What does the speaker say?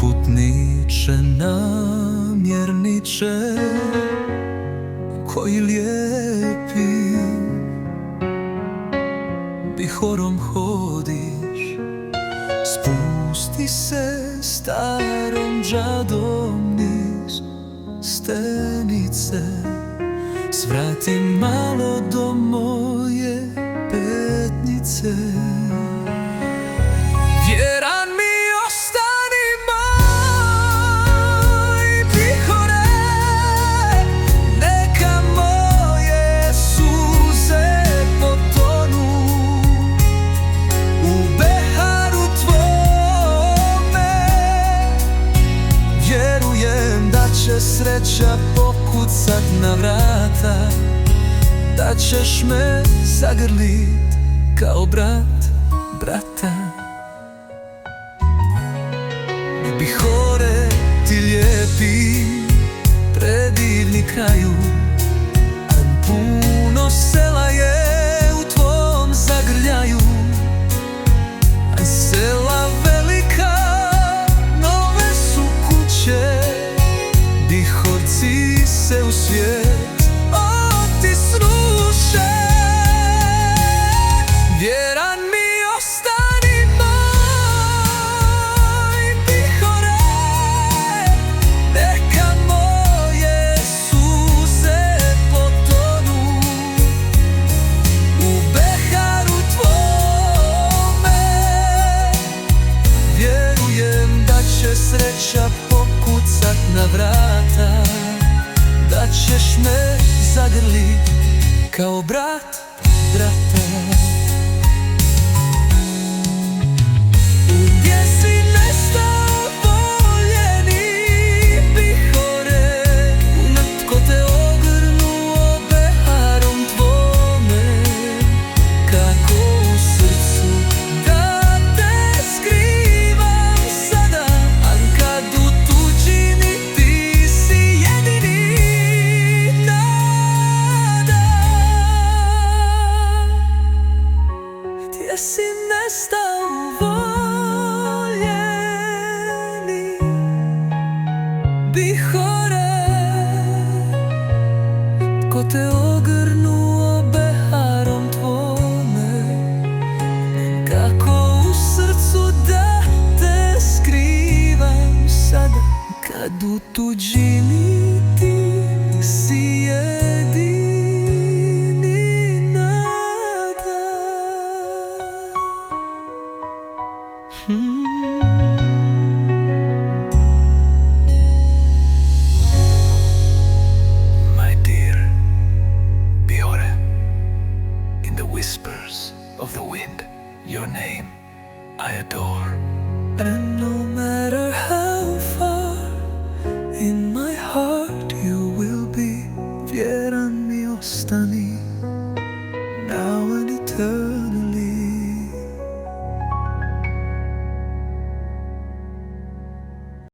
putniče, namjerniče, koji lijepi vihorom hodiš. Spusti se starom džadom niz stenice, svrati malo do moje petnice. Vjeran mi ostani moj vihore, neka moje suze potonu u beharu tvome. Vjerujem da će sreća pokucat na vrata, da ćeš me zagrlit kao brat brata. Vihore ti lijepi, predivni kraju, a puno sela je u tvom zagrljaju. A sela velika, nove su kuće, vihorci se u svijet otisnuše. Vjeran mi ostani moj vihore, neka moje suze potonu u beharu tvome. Vjerujem da će sreća pokucat na vrata, da ćeš me zagrlit kao brat brata. Gdje si nestao voljeni vihore, netko te ogrnuo beharom tvome. Kako u srcu da te skrivam sada, a kad u tuđini ti si jedini nada. Gdje si nestao voljeni vihore, ko te ogrnuo beharom tvome. Kako u srcu da te skrivam sada, kad u tuđini ti si jedini nada. My dear Vihore, in the whispers of the wind, your name I adore.